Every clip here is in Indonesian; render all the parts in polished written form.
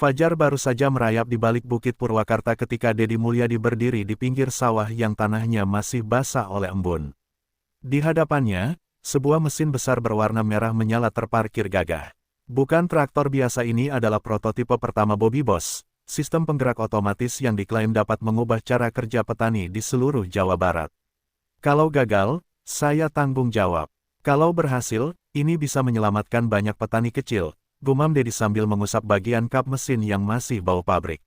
Fajar baru saja merayap di balik bukit Purwakarta ketika Dedi Mulyadi berdiri di pinggir sawah yang tanahnya masih basah oleh embun. Di hadapannya, sebuah mesin besar berwarna merah menyala terparkir gagah. Bukan traktor biasa, ini adalah prototipe pertama Bobby Boss, sistem penggerak otomatis yang diklaim dapat mengubah cara kerja petani di seluruh Jawa Barat. Kalau gagal, saya tanggung jawab. Kalau berhasil, ini bisa menyelamatkan banyak petani kecil, gumam Dedi sambil mengusap bagian kap mesin yang masih bau pabrik.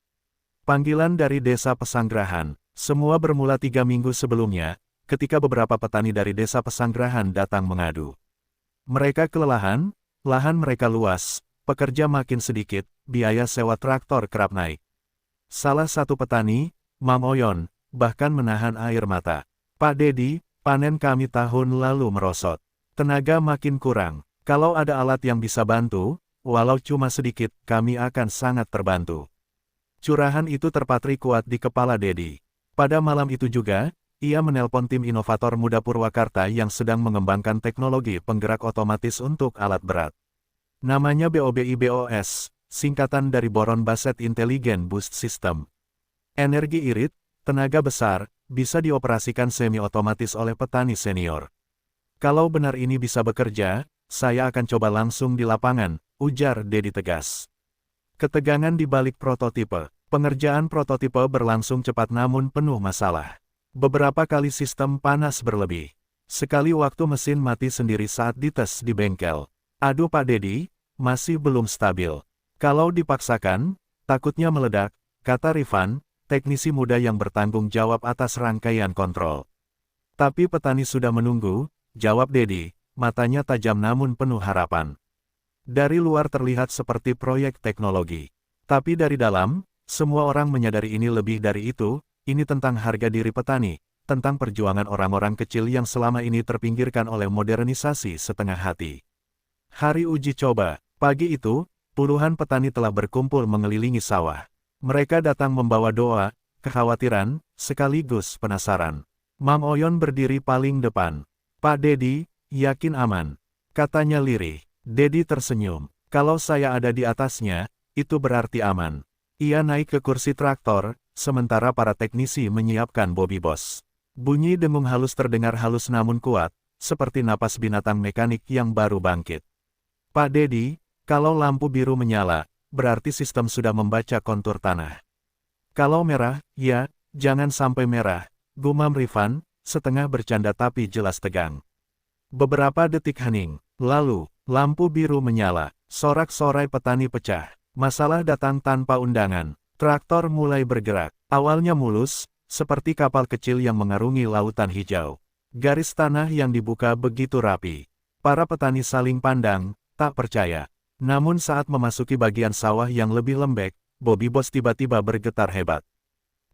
Panggilan dari Desa Pesanggerahan. Semua bermula 3 minggu sebelumnya, ketika beberapa petani dari Desa Pesanggerahan datang mengadu. Mereka kelelahan, lahan mereka luas, pekerja makin sedikit, biaya sewa traktor kerap naik. Salah satu petani, Mam Oyon, bahkan menahan air mata. Pak Dedi, panen kami tahun lalu merosot. Tenaga makin kurang. Kalau ada alat yang bisa bantu, walau cuma sedikit, kami akan sangat terbantu. Curahan itu terpatri kuat di kepala Dedi. Pada malam itu juga, ia menelpon tim inovator muda Purwakarta yang sedang mengembangkan teknologi penggerak otomatis untuk alat berat. Namanya BOBI-BOS, singkatan dari Boron Basset Intelligent Boost System. Energi irit, tenaga besar, bisa dioperasikan semi-otomatis oleh petani senior. Kalau benar ini bisa bekerja, saya akan coba langsung di lapangan, ujar Dedi tegas. Ketegangan di balik prototipe. Pengerjaan prototipe berlangsung cepat namun penuh masalah. Beberapa kali sistem panas berlebih. Sekali waktu mesin mati sendiri saat dites di bengkel. Aduh Pak Dedi, masih belum stabil. Kalau dipaksakan, takutnya meledak, kata Rifan, teknisi muda yang bertanggung jawab atas rangkaian kontrol. Tapi petani sudah menunggu, jawab Dedi, matanya tajam namun penuh harapan. Dari luar terlihat seperti proyek teknologi. Tapi dari dalam, semua orang menyadari ini lebih dari itu, ini tentang harga diri petani, tentang perjuangan orang-orang kecil yang selama ini terpinggirkan oleh modernisasi setengah hati. Hari uji coba, pagi itu, puluhan petani telah berkumpul mengelilingi sawah. Mereka datang membawa doa, kekhawatiran, sekaligus penasaran. Mam Oyon berdiri paling depan. Pak Dedi, yakin aman? Katanya lirih. Dedi tersenyum. Kalau saya ada di atasnya, itu berarti aman. Ia naik ke kursi traktor, sementara para teknisi menyiapkan Bobby Boss. Bunyi dengung halus terdengar halus namun kuat, seperti napas binatang mekanik yang baru bangkit. Pak Dedi, kalau lampu biru menyala, berarti sistem sudah membaca kontur tanah. Kalau merah, ya, jangan sampai merah, gumam Rifan, setengah bercanda tapi jelas tegang. Beberapa detik hening, lalu, lampu biru menyala, sorak-sorai petani pecah. Masalah datang tanpa undangan. Traktor mulai bergerak. Awalnya mulus, seperti kapal kecil yang mengarungi lautan hijau. Garis tanah yang dibuka begitu rapi. Para petani saling pandang, tak percaya. Namun saat memasuki bagian sawah yang lebih lembek, Bobby Boss tiba-tiba bergetar hebat.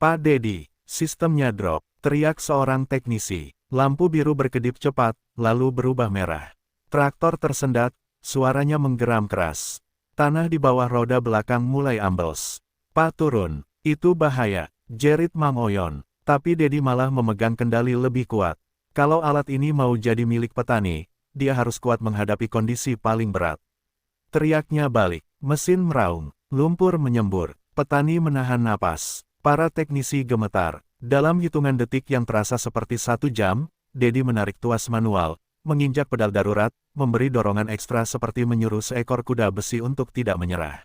Pak Dedi, sistemnya drop, teriak seorang teknisi. Lampu biru berkedip cepat, lalu berubah merah. Traktor tersendat, suaranya menggeram keras. Tanah di bawah roda belakang mulai ambles. Pak turun, itu bahaya, jerit Mam Oyon. Tapi Dedi malah memegang kendali lebih kuat. Kalau alat ini mau jadi milik petani, dia harus kuat menghadapi kondisi paling berat. Teriaknya balik, mesin meraung, lumpur menyembur, petani menahan napas. Para teknisi gemetar. Dalam hitungan detik yang terasa seperti 1 jam, Dedi menarik tuas manual, menginjak pedal darurat, memberi dorongan ekstra seperti menyuruh seekor kuda besi untuk tidak menyerah.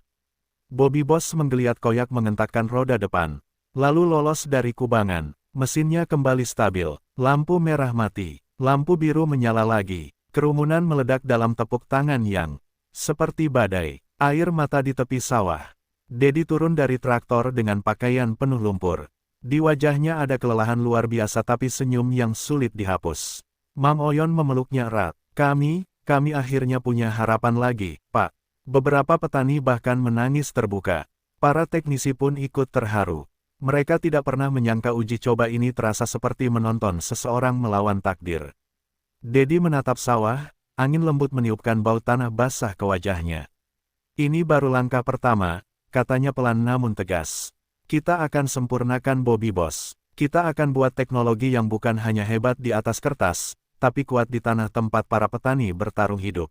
Bobby Boss menggeliat koyak mengentakkan roda depan. Lalu lolos dari kubangan. Mesinnya kembali stabil. Lampu merah mati. Lampu biru menyala lagi. Kerumunan meledak dalam tepuk tangan yang seperti badai. Air mata di tepi sawah. Dedi turun dari traktor dengan pakaian penuh lumpur. Di wajahnya ada kelelahan luar biasa tapi senyum yang sulit dihapus. Mam Oyon memeluknya erat. Kami akhirnya punya harapan lagi, Pak. Beberapa petani bahkan menangis terbuka. Para teknisi pun ikut terharu. Mereka tidak pernah menyangka uji coba ini terasa seperti menonton seseorang melawan takdir. Dedi menatap sawah, angin lembut meniupkan bau tanah basah ke wajahnya. Ini baru langkah pertama, katanya pelan namun tegas. Kita akan sempurnakan Bobby Boss. Kita akan buat teknologi yang bukan hanya hebat di atas kertas, tapi kuat di tanah tempat para petani bertarung hidup.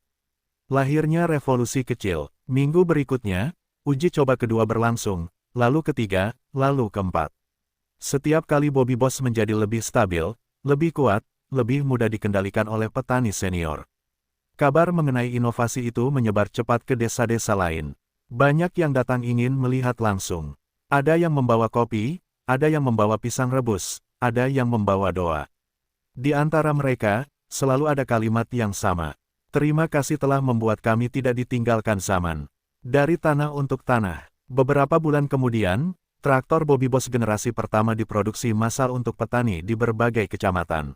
Lahirnya revolusi kecil. Minggu berikutnya, Uji coba kedua berlangsung, lalu ketiga, lalu keempat. Setiap kali Bobby Boss menjadi lebih stabil, lebih kuat, lebih mudah dikendalikan oleh petani senior. Kabar mengenai inovasi itu menyebar cepat ke desa-desa lain. Banyak yang datang ingin melihat langsung. Ada yang membawa kopi, ada yang membawa pisang rebus, ada yang membawa doa. Di antara mereka, selalu ada kalimat yang sama. Terima kasih telah membuat kami tidak ditinggalkan zaman. Dari tanah untuk tanah. Beberapa bulan kemudian, traktor Bobby Boss generasi pertama diproduksi massal untuk petani di berbagai kecamatan.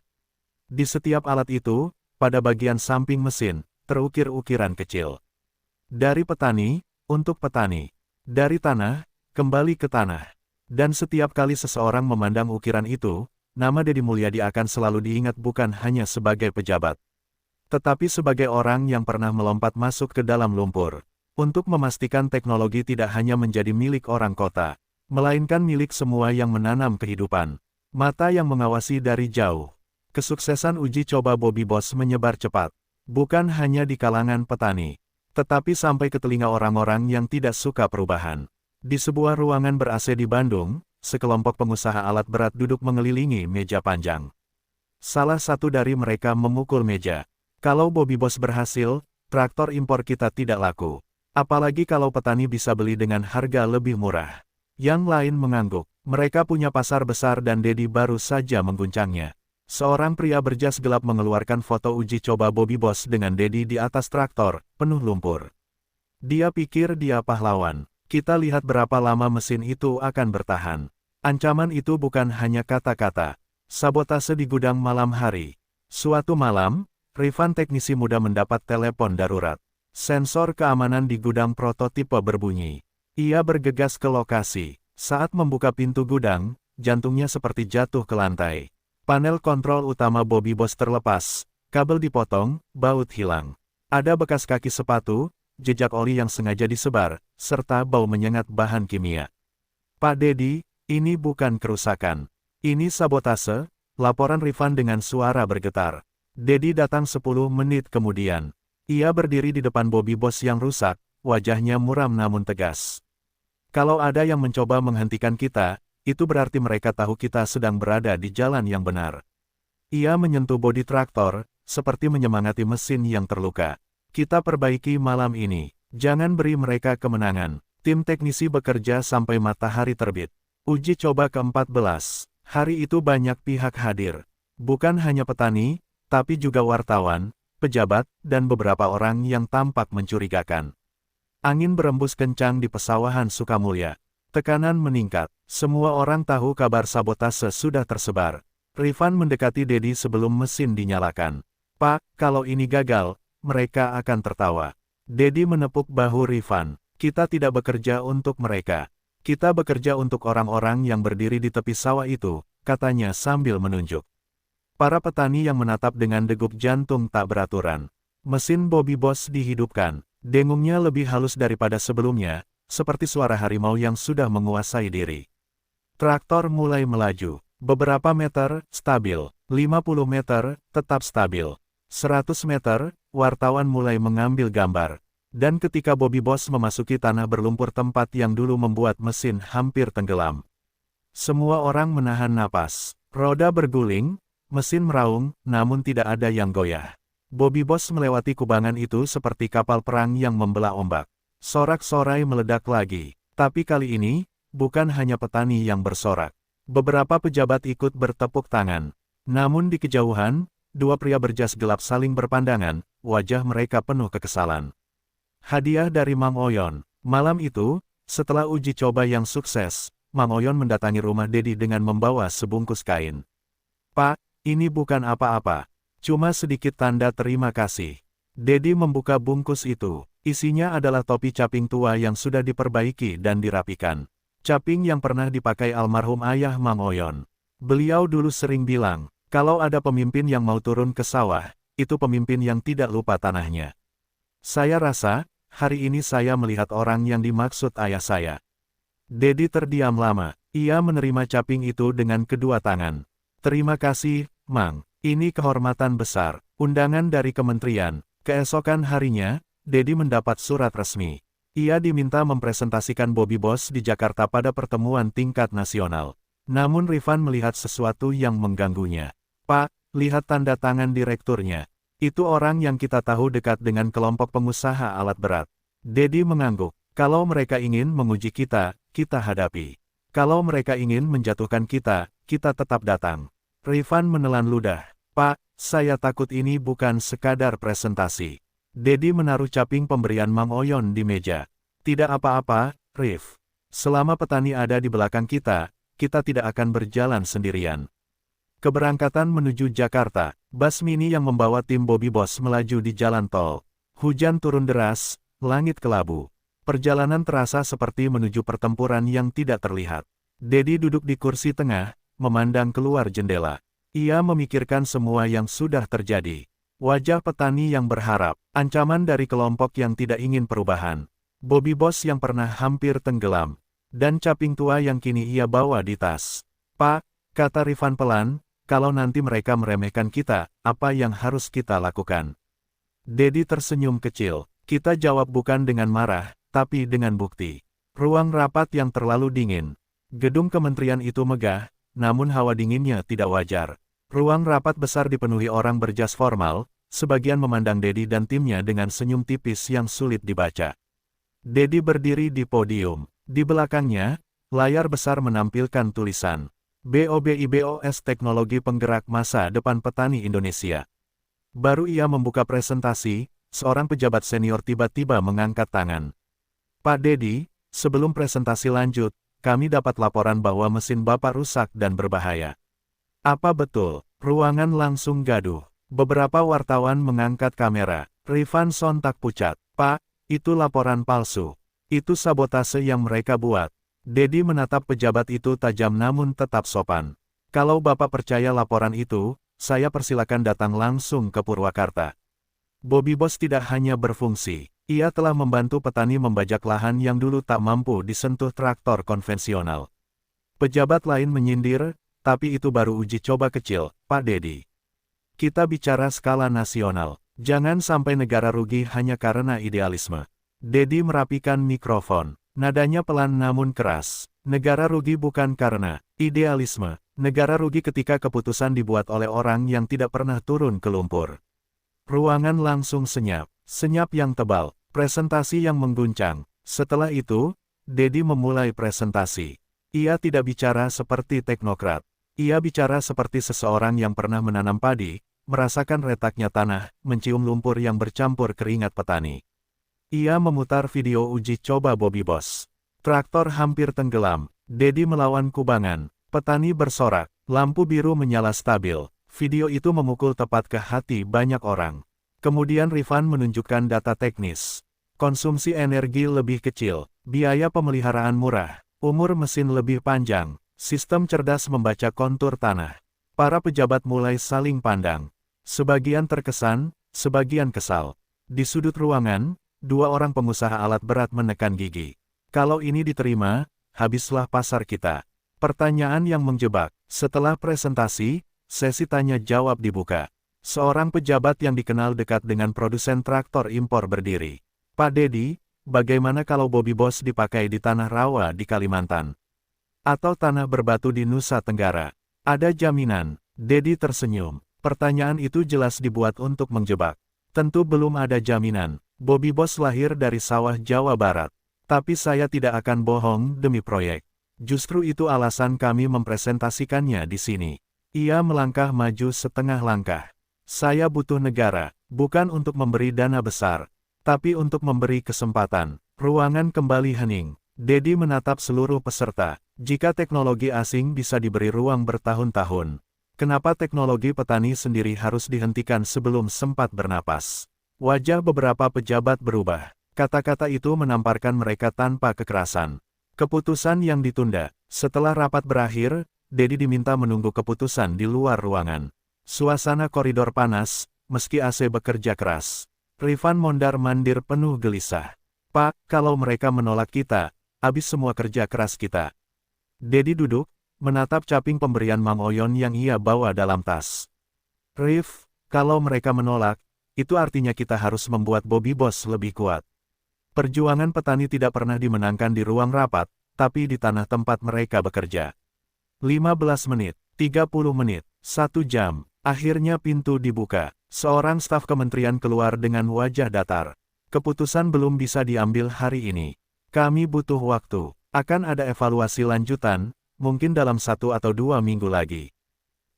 Di setiap alat itu, pada bagian samping mesin, terukir ukiran kecil. Dari petani, untuk petani. Dari tanah, kembali ke tanah. Dan setiap kali seseorang memandang ukiran itu, nama Deddy Mulyadi akan selalu diingat bukan hanya sebagai pejabat, tetapi sebagai orang yang pernah melompat masuk ke dalam lumpur. Untuk memastikan teknologi tidak hanya menjadi milik orang kota, melainkan milik semua yang menanam kehidupan. Mata yang mengawasi dari jauh. Kesuksesan uji coba Bobby Boss menyebar cepat. Bukan hanya di kalangan petani, tetapi sampai ke telinga orang-orang yang tidak suka perubahan. Di sebuah ruangan ber-AC di Bandung, sekelompok pengusaha alat berat duduk mengelilingi meja panjang. Salah satu dari mereka memukul meja. Kalau Bobby Boss berhasil, traktor impor kita tidak laku. Apalagi kalau petani bisa beli dengan harga lebih murah. Yang lain mengangguk. Mereka punya pasar besar dan Deddy baru saja mengguncangnya. Seorang pria berjas gelap mengeluarkan foto uji coba Bobby Boss dengan Deddy di atas traktor, penuh lumpur. Dia pikir dia pahlawan. Kita lihat berapa lama mesin itu akan bertahan. Ancaman itu bukan hanya kata-kata. Sabotase di gudang malam hari. Suatu malam, Rifan teknisi muda mendapat telepon darurat. Sensor keamanan di gudang prototipe berbunyi. Ia bergegas ke lokasi. Saat membuka pintu gudang, jantungnya seperti jatuh ke lantai. Panel kontrol utama Bobby Boss terlepas, kabel dipotong, baut hilang. Ada bekas kaki sepatu, jejak oli yang sengaja disebar, serta bau menyengat bahan kimia. Pak Deddy, ini bukan kerusakan. Ini sabotase, laporan Rifan dengan suara bergetar. Deddy datang 10 menit kemudian. Ia berdiri di depan Bobby Boss yang rusak, wajahnya muram namun tegas. Kalau ada yang mencoba menghentikan kita, itu berarti mereka tahu kita sedang berada di jalan yang benar. Ia menyentuh bodi traktor, seperti menyemangati mesin yang terluka. Kita perbaiki malam ini. Jangan beri mereka kemenangan. Tim teknisi bekerja sampai matahari terbit. Uji coba ke-14. Hari itu banyak pihak hadir. Bukan hanya petani, tapi juga wartawan, pejabat, dan beberapa orang yang tampak mencurigakan. Angin berembus kencang di pesawahan Sukamulya. Tekanan meningkat. Semua orang tahu kabar sabotase sudah tersebar. Rifan mendekati Deddy sebelum mesin dinyalakan. Pak, kalau ini gagal, mereka akan tertawa. Deddy menepuk bahu Rifan. Kita tidak bekerja untuk mereka. Kita bekerja untuk orang-orang yang berdiri di tepi sawah itu, katanya sambil menunjuk. Para petani yang menatap dengan degup jantung tak beraturan. Mesin Bobby Boss dihidupkan. Dengungnya lebih halus daripada sebelumnya, seperti suara harimau yang sudah menguasai diri. Traktor mulai melaju. Beberapa meter, stabil. 50 meter, tetap stabil. 100 meter, wartawan mulai mengambil gambar. Dan ketika Bobby Boss memasuki tanah berlumpur tempat yang dulu membuat mesin hampir tenggelam, semua orang menahan napas. Roda berguling, mesin meraung, namun tidak ada yang goyah. Bobby Boss melewati kubangan itu seperti kapal perang yang membelah ombak. Sorak-sorai meledak lagi. Tapi kali ini, bukan hanya petani yang bersorak. Beberapa pejabat ikut bertepuk tangan. Namun di kejauhan, dua pria berjas gelap saling berpandangan, wajah mereka penuh kekesalan. Hadiah dari Mang Oyon. Malam itu, setelah uji coba yang sukses, Mang Oyon mendatangi rumah Deddy dengan membawa sebungkus kain. Pak, ini bukan apa-apa. Cuma sedikit tanda terima kasih. Deddy membuka bungkus itu. Isinya adalah topi caping tua yang sudah diperbaiki dan dirapikan. Caping yang pernah dipakai almarhum ayah Mang Oyon. Beliau dulu sering bilang, kalau ada pemimpin yang mau turun ke sawah, itu pemimpin yang tidak lupa tanahnya. Saya rasa, hari ini saya melihat orang yang dimaksud ayah saya. Deddy terdiam lama. Ia menerima caping itu dengan kedua tangan. Terima kasih, Mang. Ini kehormatan besar. Undangan dari kementerian. Keesokan harinya, Deddy mendapat surat resmi. Ia diminta mempresentasikan Bobby Boss di Jakarta pada pertemuan tingkat nasional. Namun Rifan melihat sesuatu yang mengganggunya. Pak, lihat tanda tangan direkturnya. Itu orang yang kita tahu dekat dengan kelompok pengusaha alat berat. Dedi mengangguk. Kalau mereka ingin menguji kita, kita hadapi. Kalau mereka ingin menjatuhkan kita, kita tetap datang. Rifan menelan ludah. Pak, saya takut ini bukan sekadar presentasi. Dedi menaruh caping pemberian Mang Oyon di meja. Tidak apa-apa, Rif. Selama petani ada di belakang kita, kita tidak akan berjalan sendirian. Keberangkatan menuju Jakarta, bus mini yang membawa tim Bobby Boss melaju di jalan tol. Hujan turun deras, langit kelabu. Perjalanan terasa seperti menuju pertempuran yang tidak terlihat. Dedi duduk di kursi tengah, memandang keluar jendela. Ia memikirkan semua yang sudah terjadi. Wajah petani yang berharap, ancaman dari kelompok yang tidak ingin perubahan. Bobby Boss yang pernah hampir tenggelam, dan caping tua yang kini ia bawa di tas. Pak, kata Rifan pelan, kalau nanti mereka meremehkan kita, apa yang harus kita lakukan? Dedi tersenyum kecil. Kita jawab bukan dengan marah, tapi dengan bukti. Ruang rapat yang terlalu dingin. Gedung kementerian itu megah, namun hawa dinginnya tidak wajar. Ruang rapat besar dipenuhi orang berjas formal, sebagian memandang Dedi dan timnya dengan senyum tipis yang sulit dibaca. Dedi berdiri di podium. Di belakangnya, layar besar menampilkan tulisan BOBIBOS Teknologi Penggerak Masa Depan Petani Indonesia. Baru ia membuka presentasi, seorang pejabat senior tiba-tiba mengangkat tangan. Pak Dedi, sebelum presentasi lanjut, kami dapat laporan bahwa mesin Bapak rusak dan berbahaya. Apa betul? Ruangan langsung gaduh. Beberapa wartawan mengangkat kamera. Rifan sontak pucat. Pak, itu laporan palsu. Itu sabotase yang mereka buat. Dedi menatap pejabat itu tajam namun tetap sopan. Kalau Bapak percaya laporan itu, saya persilakan datang langsung ke Purwakarta. Bobby Boss tidak hanya berfungsi. Ia telah membantu petani membajak lahan yang dulu tak mampu disentuh traktor konvensional. Pejabat lain menyindir, tapi itu baru uji coba kecil, Pak Dedi. Kita bicara skala nasional. Jangan sampai negara rugi hanya karena idealisme. Dedi merapikan mikrofon. Nadanya pelan namun keras. Negara rugi bukan karena idealisme. Negara rugi ketika keputusan dibuat oleh orang yang tidak pernah turun ke lumpur. Ruangan langsung senyap. Senyap yang tebal. Presentasi yang mengguncang. Setelah itu, Dedi memulai presentasi. Ia tidak bicara seperti teknokrat. Ia bicara seperti seseorang yang pernah menanam padi, merasakan retaknya tanah, mencium lumpur yang bercampur keringat petani. Ia memutar video uji coba Bobby Boss. Traktor hampir tenggelam, Dedi melawan kubangan, petani bersorak, lampu biru menyala stabil. Video itu memukul tepat ke hati banyak orang. Kemudian Rifan menunjukkan data teknis. Konsumsi energi lebih kecil, biaya pemeliharaan murah, umur mesin lebih panjang. Sistem cerdas membaca kontur tanah. Para pejabat mulai saling pandang. Sebagian terkesan, sebagian kesal. Di sudut ruangan, dua orang pengusaha alat berat menekan gigi. Kalau ini diterima, habislah pasar kita. Pertanyaan yang menjebak. Setelah presentasi, sesi tanya jawab dibuka. Seorang pejabat yang dikenal dekat dengan produsen traktor impor berdiri. Pak Dedi, bagaimana kalau Bobby Boss dipakai di tanah rawa di Kalimantan? Atau tanah berbatu di Nusa Tenggara? Ada jaminan? Dedi tersenyum. Pertanyaan itu jelas dibuat untuk menjebak. Tentu belum ada jaminan. Bobby Boss lahir dari sawah Jawa Barat. Tapi saya tidak akan bohong demi proyek. Justru itu alasan kami mempresentasikannya di sini. Ia melangkah maju setengah langkah. Saya butuh negara, bukan untuk memberi dana besar, tapi untuk memberi kesempatan. Ruangan kembali hening. Dedi menatap seluruh peserta. Jika teknologi asing bisa diberi ruang bertahun-tahun, kenapa teknologi petani sendiri harus dihentikan sebelum sempat bernapas? Wajah beberapa pejabat berubah. Kata-kata itu menamparkan mereka tanpa kekerasan. Keputusan yang ditunda. Setelah rapat berakhir, Dedi diminta menunggu keputusan di luar ruangan. Suasana koridor panas, meski AC bekerja keras. Rifan mondar-mandir penuh gelisah. Pak, kalau mereka menolak kita, habis semua kerja keras kita. Dedi duduk, menatap caping pemberian Mang Oyon yang ia bawa dalam tas. Rif, kalau mereka menolak, itu artinya kita harus membuat Bobby Boss lebih kuat. Perjuangan petani tidak pernah dimenangkan di ruang rapat, tapi di tanah tempat mereka bekerja. 15 menit, 30 menit, 1 jam, akhirnya pintu dibuka. Seorang staf kementerian keluar dengan wajah datar. Keputusan belum bisa diambil hari ini. Kami butuh waktu. Akan ada evaluasi lanjutan, mungkin dalam 1 atau 2 minggu lagi.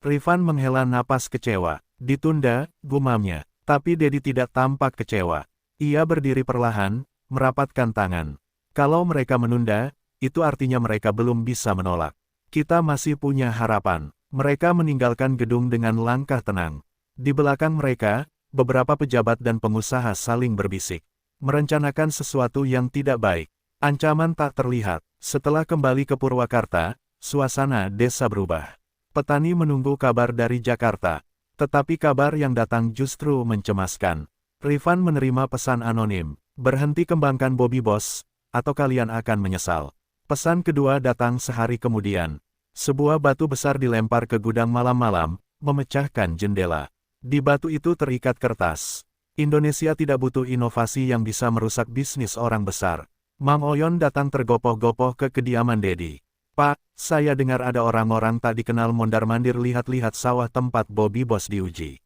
Rifan menghela napas kecewa. Ditunda, gumamnya. Tapi Dedi tidak tampak kecewa. Ia berdiri perlahan, merapatkan tangan. Kalau mereka menunda, itu artinya mereka belum bisa menolak. Kita masih punya harapan. Mereka meninggalkan gedung dengan langkah tenang. Di belakang mereka, beberapa pejabat dan pengusaha saling berbisik. Merencanakan sesuatu yang tidak baik. Ancaman tak terlihat. Setelah kembali ke Purwakarta, suasana desa berubah. Petani menunggu kabar dari Jakarta. Tetapi kabar yang datang justru mencemaskan. Rifan menerima pesan anonim. Berhenti kembangkan Bobby Boss, atau kalian akan menyesal. Pesan kedua datang sehari kemudian. Sebuah batu besar dilempar ke gudang malam-malam, memecahkan jendela. Di batu itu terikat kertas. Indonesia tidak butuh inovasi yang bisa merusak bisnis orang besar. Mang Oyon datang tergopoh-gopoh ke kediaman Dedi. Pak, saya dengar ada orang-orang tak dikenal mondar-mandir lihat-lihat sawah tempat Bobby Boss diuji.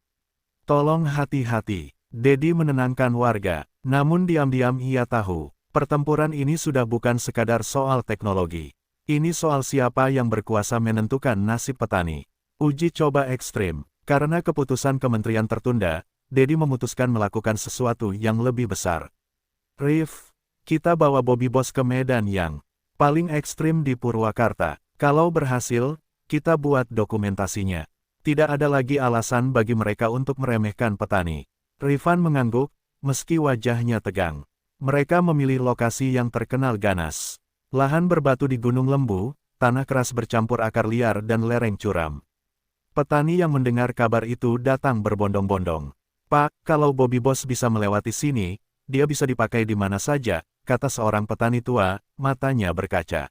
Tolong hati-hati. Dedi menenangkan warga, namun diam-diam ia tahu. Pertempuran ini sudah bukan sekadar soal teknologi. Ini soal siapa yang berkuasa menentukan nasib petani. Uji coba ekstrim. Karena keputusan kementerian tertunda, Dedi memutuskan melakukan sesuatu yang lebih besar. Rif, kita bawa Bobby Boss ke medan yang paling ekstrim di Purwakarta. Kalau berhasil, kita buat dokumentasinya. Tidak ada lagi alasan bagi mereka untuk meremehkan petani. Rifan mengangguk, meski wajahnya tegang. Mereka memilih lokasi yang terkenal ganas. Lahan berbatu di Gunung Lembu, tanah keras bercampur akar liar dan lereng curam. Petani yang mendengar kabar itu datang berbondong-bondong. Pak, kalau Bobby Boss bisa melewati sini, dia bisa dipakai di mana saja, kata seorang petani tua, matanya berkaca.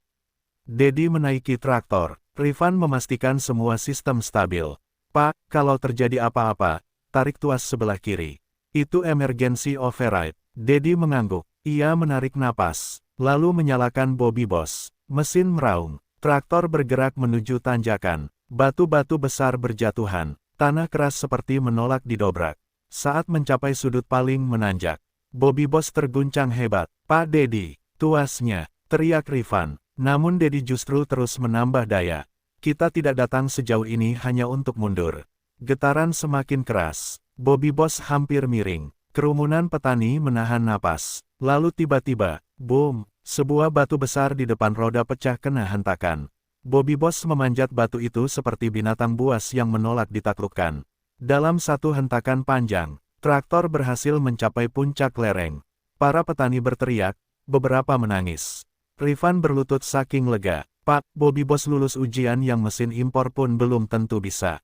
Dedi menaiki traktor. Rifan memastikan semua sistem stabil. Pak, kalau terjadi apa-apa, tarik tuas sebelah kiri. Itu emergency override. Dedi mengangguk. Ia menarik napas, lalu menyalakan Bobby Boss. Mesin meraung. Traktor bergerak menuju tanjakan. Batu-batu besar berjatuhan. Tanah keras seperti menolak didobrak. Saat mencapai sudut paling menanjak, Bobby Boss terguncang hebat. Pak Dedi, tuasnya, teriak Rifan. Namun Dedi justru terus menambah daya. Kita tidak datang sejauh ini hanya untuk mundur. Getaran semakin keras. Bobby Boss hampir miring. Kerumunan petani menahan napas. Lalu tiba-tiba, boom, sebuah batu besar di depan roda pecah kena hentakan. Bobby Boss memanjat batu itu seperti binatang buas yang menolak ditaklukkan. Dalam satu hentakan panjang, traktor berhasil mencapai puncak lereng. Para petani berteriak, beberapa menangis. Rifan berlutut saking lega. Pak, Bobby Boss lulus ujian yang mesin impor pun belum tentu bisa.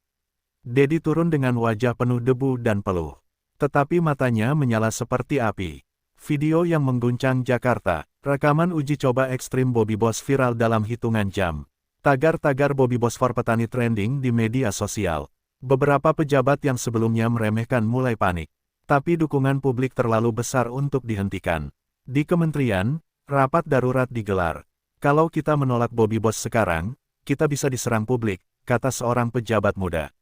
Dedi turun dengan wajah penuh debu dan peluh. Tetapi matanya menyala seperti api. Video yang mengguncang Jakarta. Rekaman uji coba ekstrim Bobby Boss viral dalam hitungan jam. Tagar-tagar Bobby Boss for petani trending di media sosial. Beberapa pejabat yang sebelumnya meremehkan mulai panik. Tapi dukungan publik terlalu besar untuk dihentikan. Di kementerian, rapat darurat digelar. Kalau kita menolak Bobby Boss sekarang, kita bisa diserang publik, kata seorang pejabat muda.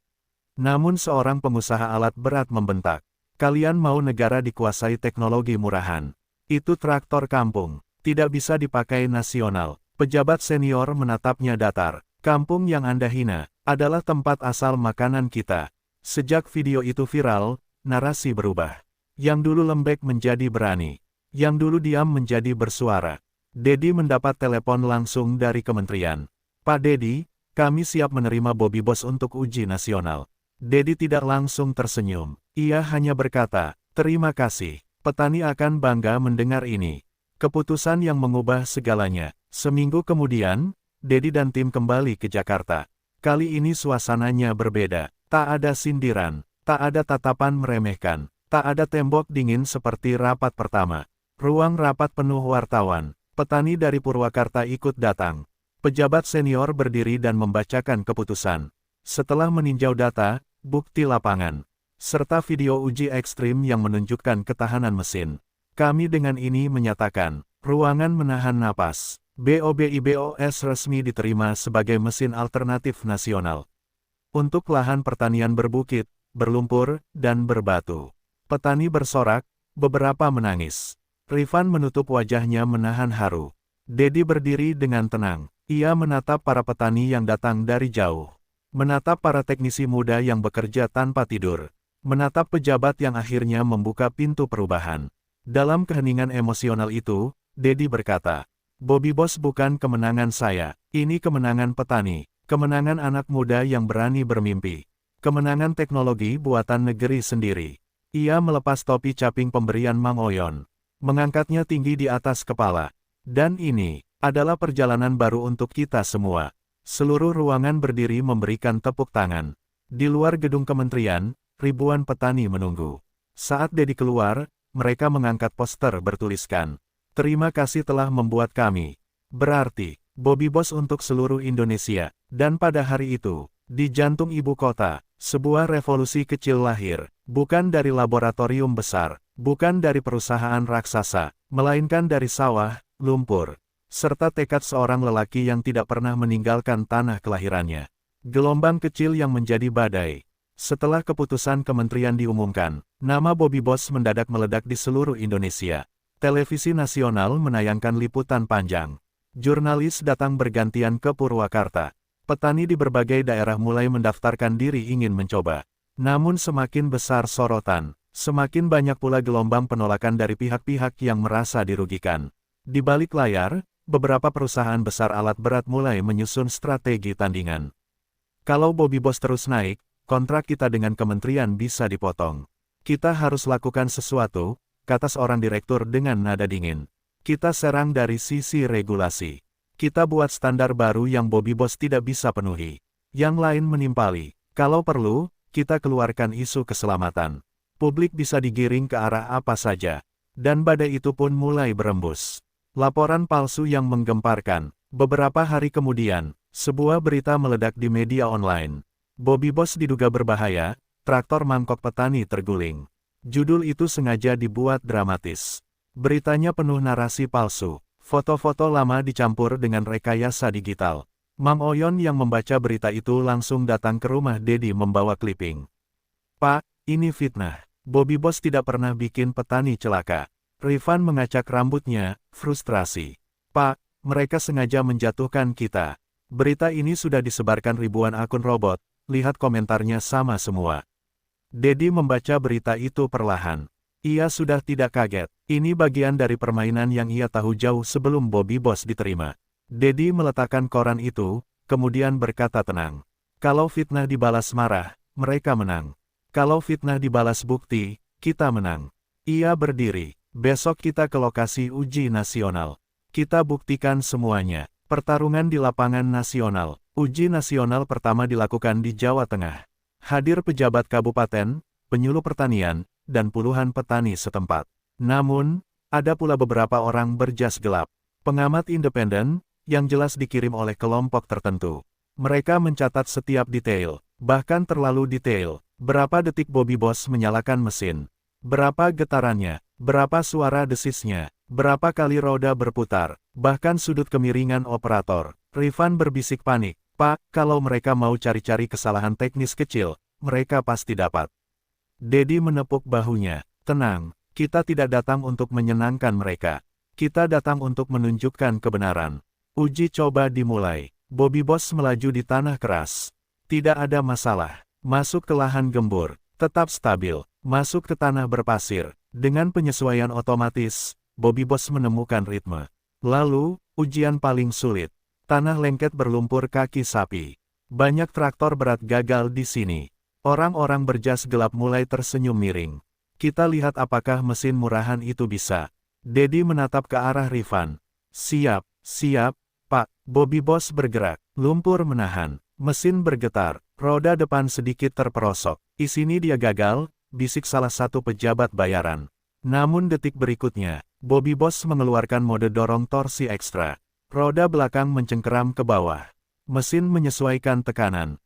Namun seorang pengusaha alat berat membentak. Kalian mau negara dikuasai teknologi murahan. Itu traktor kampung, tidak bisa dipakai nasional. Pejabat senior menatapnya datar. Kampung yang Anda hina, adalah tempat asal makanan kita. Sejak video itu viral, narasi berubah. Yang dulu lembek menjadi berani. Yang dulu diam menjadi bersuara. Dedi mendapat telepon langsung dari kementerian. Pak Dedi, kami siap menerima Bobby Boss untuk uji nasional. Dedi tidak langsung tersenyum. Ia hanya berkata, terima kasih. Petani akan bangga mendengar ini. Keputusan yang mengubah segalanya. Seminggu kemudian, Dedi dan tim kembali ke Jakarta. Kali ini suasananya berbeda. Tak ada sindiran, tak ada tatapan meremehkan, tak ada tembok dingin seperti rapat pertama. Ruang rapat penuh wartawan. Petani dari Purwakarta ikut datang. Pejabat senior berdiri dan membacakan keputusan. Setelah meninjau data, bukti lapangan, serta video uji ekstrim yang menunjukkan ketahanan mesin, Kami dengan ini menyatakan, ruangan menahan napas. BOBIBOS resmi diterima sebagai mesin alternatif nasional. Untuk lahan pertanian berbukit, berlumpur, dan berbatu. Petani bersorak, beberapa menangis. Rifan menutup wajahnya menahan haru. Dedi berdiri dengan tenang. Ia menatap para petani yang datang dari jauh. Menatap para teknisi muda yang bekerja tanpa tidur. Menatap pejabat yang akhirnya membuka pintu perubahan. Dalam keheningan emosional itu, Dedi berkata, "Bobby Boss bukan kemenangan saya, ini kemenangan petani, kemenangan anak muda yang berani bermimpi, kemenangan teknologi buatan negeri sendiri." Ia melepas topi caping pemberian Mang Oyon, mengangkatnya tinggi di atas kepala. Dan ini adalah perjalanan baru untuk kita semua. Seluruh ruangan berdiri memberikan tepuk tangan. Di luar gedung kementerian, ribuan petani menunggu. Saat Dedi keluar, mereka mengangkat poster bertuliskan, "Terima kasih telah membuat kami berarti, Bobby Boss untuk seluruh Indonesia." Dan pada hari itu, di jantung ibu kota, sebuah revolusi kecil lahir, bukan dari laboratorium besar, bukan dari perusahaan raksasa, melainkan dari sawah, lumpur, serta tekad seorang lelaki yang tidak pernah meninggalkan tanah kelahirannya. Gelombang kecil yang menjadi badai. Setelah keputusan kementerian diumumkan, nama Bobby Boss mendadak meledak di seluruh Indonesia. Televisi nasional menayangkan liputan panjang. Jurnalis datang bergantian ke Purwakarta. Petani di berbagai daerah mulai mendaftarkan diri ingin mencoba. Namun semakin besar sorotan, semakin banyak pula gelombang penolakan dari pihak-pihak yang merasa dirugikan. Di balik layar, beberapa perusahaan besar alat berat mulai menyusun strategi tandingan. Kalau Bobby Boss terus naik, kontrak kita dengan kementerian bisa dipotong. Kita harus lakukan sesuatu, kata seorang direktur dengan nada dingin. Kita serang dari sisi regulasi. Kita buat standar baru yang Bobby Boss tidak bisa penuhi. Yang lain menimpali. Kalau perlu, kita keluarkan isu keselamatan. Publik bisa digiring ke arah apa saja. Dan badai itu pun mulai berembus. Laporan palsu yang menggemparkan. Beberapa hari kemudian, sebuah berita meledak di media online. Bobby Boss diduga berbahaya, traktor mangkok petani terguling. Judul itu sengaja dibuat dramatis. Beritanya penuh narasi palsu, foto-foto lama dicampur dengan rekayasa digital. Mang Oyon yang membaca berita itu langsung datang ke rumah Dedi membawa clipping. "Pak, ini fitnah. Bobby Boss tidak pernah bikin petani celaka." Rifan mengacak rambutnya, frustrasi. "Pak, mereka sengaja menjatuhkan kita. Berita ini sudah disebarkan ribuan akun robot. Lihat komentarnya sama semua." Dedi membaca berita itu perlahan. Ia sudah tidak kaget. Ini bagian dari permainan yang ia tahu jauh sebelum Bobby Boss diterima. Dedi meletakkan koran itu, kemudian berkata tenang. "Kalau fitnah dibalas marah, mereka menang. Kalau fitnah dibalas bukti, kita menang." Ia berdiri. "Besok kita ke lokasi uji nasional. Kita buktikan semuanya. Pertarungan di lapangan nasional." Uji nasional pertama dilakukan di Jawa Tengah. Hadir pejabat kabupaten, penyuluh pertanian, dan puluhan petani setempat. Namun, ada pula beberapa orang berjas gelap. Pengamat independen, yang jelas dikirim oleh kelompok tertentu. Mereka mencatat setiap detail, bahkan terlalu detail. Berapa detik Bobby Boss menyalakan mesin? Berapa getarannya? Berapa suara desisnya? Berapa kali roda berputar? Bahkan sudut kemiringan operator. Rifan berbisik panik. "Pak, kalau mereka mau cari-cari kesalahan teknis kecil, mereka pasti dapat." Dedi menepuk bahunya. "Tenang, kita tidak datang untuk menyenangkan mereka. Kita datang untuk menunjukkan kebenaran." Uji coba dimulai. Bobby Boss melaju di tanah keras. Tidak ada masalah. Masuk ke lahan gembur. Tetap stabil. Masuk ke tanah berpasir. Dengan penyesuaian otomatis, Bobby Boss menemukan ritme. Lalu, ujian paling sulit. Tanah lengket berlumpur kaki sapi. Banyak traktor berat gagal di sini. Orang-orang berjas gelap mulai tersenyum miring. "Kita lihat apakah mesin murahan itu bisa." Dedi menatap ke arah Rifan. "Siap, siap, Pak." Bobby Boss bergerak. Lumpur menahan. Mesin bergetar. Roda depan sedikit terperosok. "Di sini dia gagal," bisik salah satu pejabat bayaran. Namun detik berikutnya, Bobby Boss mengeluarkan mode dorong torsi ekstra. Roda belakang mencengkeram ke bawah. Mesin menyesuaikan tekanan.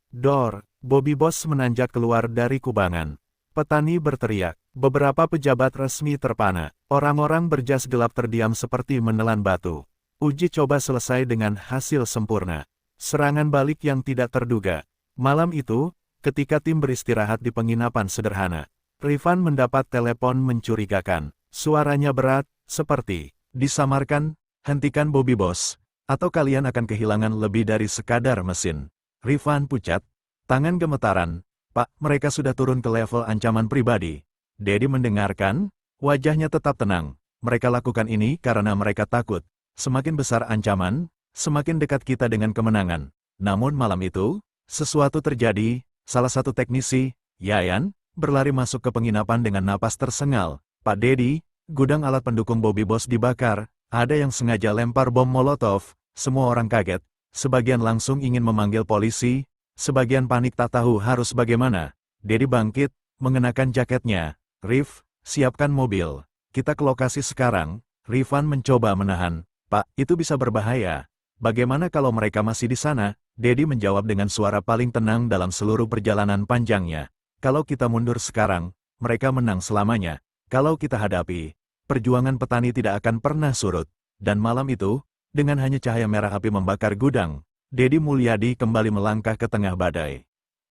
Bobby Boss menanjak keluar dari kubangan. Petani berteriak. Beberapa pejabat resmi terpana. Orang-orang berjas gelap terdiam seperti menelan batu. Uji coba selesai dengan hasil sempurna. Serangan balik yang tidak terduga. Malam itu, ketika tim beristirahat di penginapan sederhana, Rifan mendapat telepon mencurigakan. Suaranya berat, seperti disamarkan, hentikan Bobby Bos, atau kalian akan kehilangan lebih dari sekadar mesin. Rifan pucat, tangan gemetaran. Pak, mereka sudah turun ke level ancaman pribadi. Dedi mendengarkan, wajahnya tetap tenang. Mereka lakukan ini karena mereka takut. Semakin besar ancaman, semakin dekat kita dengan kemenangan. Namun malam itu, sesuatu terjadi. Salah satu teknisi, Yayan, berlari masuk ke penginapan dengan napas tersengal. Pak Dedi, gudang alat pendukung Bobby Bos dibakar. Ada yang sengaja lempar bom Molotov. Semua orang kaget. Sebagian langsung ingin memanggil polisi. Sebagian panik tak tahu harus bagaimana. Dedi bangkit, mengenakan jaketnya. Rif, siapkan mobil. Kita ke lokasi sekarang. Rifan mencoba menahan. Pak, itu bisa berbahaya. Bagaimana kalau mereka masih di sana? Dedi menjawab dengan suara paling tenang dalam seluruh perjalanan panjangnya. Kalau kita mundur sekarang, mereka menang selamanya. Kalau kita hadapi, perjuangan petani tidak akan pernah surut. Dan malam itu, dengan hanya cahaya merah api membakar gudang, Dedi Mulyadi kembali melangkah ke tengah badai.